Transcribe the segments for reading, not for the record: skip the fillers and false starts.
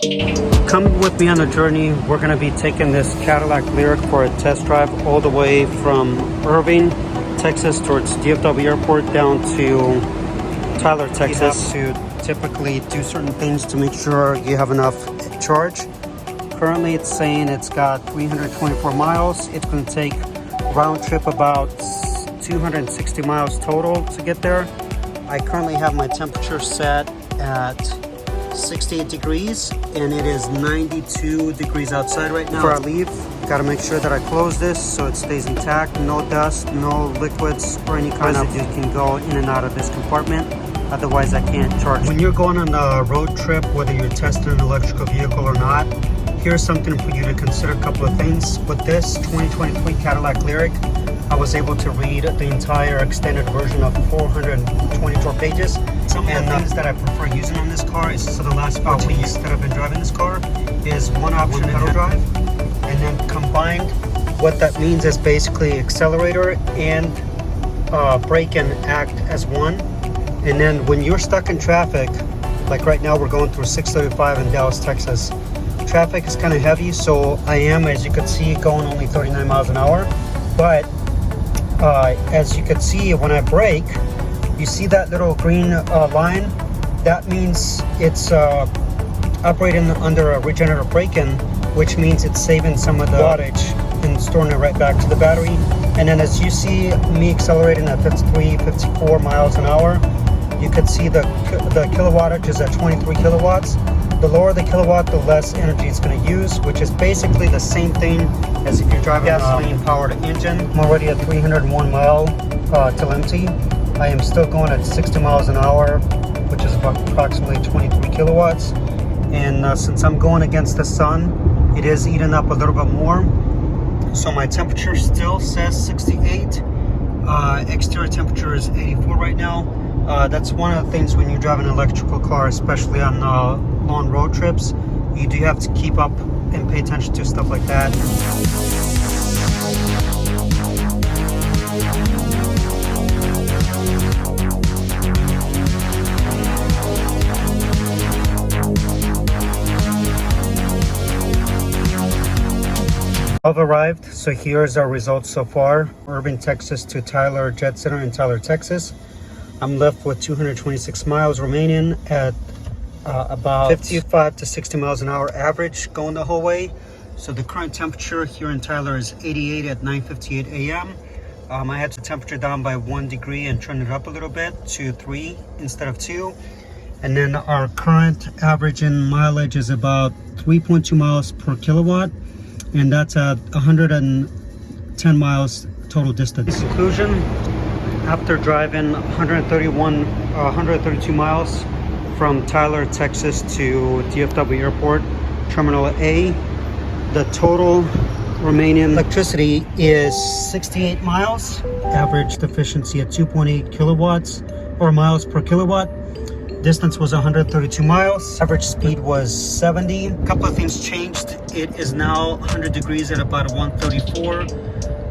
Come with me on the journey. We're going to be taking this Cadillac LYRIQ for a test drive all the way from Irving, Texas towards DFW Airport down to Tyler, Texas. You have to typically do certain things to make sure you have enough charge. Currently it's saying it's got 324 miles. It's going to take round trip about 260 miles total to get there. I currently have my temperature set at 68 degrees and it is 92 degrees outside right now. Before I leave, got to make sure that I close this so it stays intact. No dust, no liquids or any kind of residue can go in and out of this compartment. Otherwise I can't charge. When you're going on a road trip, whether you're testing an electrical vehicle or not, here's something for you to consider. A couple of things. With this 2023 Cadillac LYRIQ, I was able to read the entire extended version of 424 pages. Some of the things that I prefer using on this car is, so the last 4 weeks that I've been driving this car, is one option pedal drive. And then combined, what that means is basically accelerator and brake and act as one. And then when you're stuck in traffic, like right now we're going through 635 in Dallas, Texas. Traffic is kind of heavy, so I am, as you can see, going only 39 miles an hour. But as you can see, when I brake, you see that little green line? That means it's operating under a regenerative braking, which means it's saving some of the wattage and storing it right back to the battery. And then as you see me accelerating at 53, 54 miles an hour, you can see the kilowattage is at 23 kilowatts. The lower the kilowatt, the less energy it's going to use, which is basically the same thing as if you're driving a gasoline-powered engine. I'm already at 301 mile till empty. I am still going at 60 miles an hour, which is about approximately 23 kilowatts. And since I'm going against the sun, it is eating up a little bit more. So my temperature still says 68. Exterior temperature is 84 right now. That's one of the things when you're driving an electrical car, especially on long road trips, you do have to keep up and pay attention to stuff like that. I've arrived, so here's our results so far. Irving, Texas to Tyler Jet Center in Tyler, Texas. I'm left with 226 miles remaining at about 55 to 60 miles an hour average going the whole way. So the current temperature here in Tyler is 88 at 9:58 a.m. I had the temperature down by 1 degree and turned it up a little bit to 3 instead of 2. And then our current average in mileage is about 3.2 miles per kilowatt. And that's at 110 miles total distance. In conclusion, after driving 132 miles from Tyler, Texas to DFW Airport, Terminal A, the total remaining electricity is 68 miles. Average efficiency at 2.8 kilowatts or miles per kilowatt. Distance was 132 miles. Average speed was 70. A couple of things changed. It is now 100 degrees at about 1:34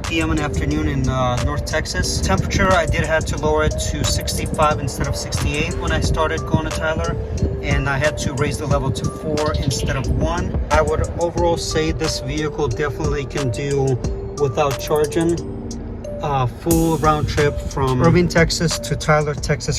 p.m. in the afternoon in North Texas. Temperature, I did have to lower it to 65 instead of 68 when I started going to Tyler. And I had to raise the level to 4 instead of 1. I would overall say this vehicle definitely can do without charging. Full round trip from Irving, Texas to Tyler, Texas.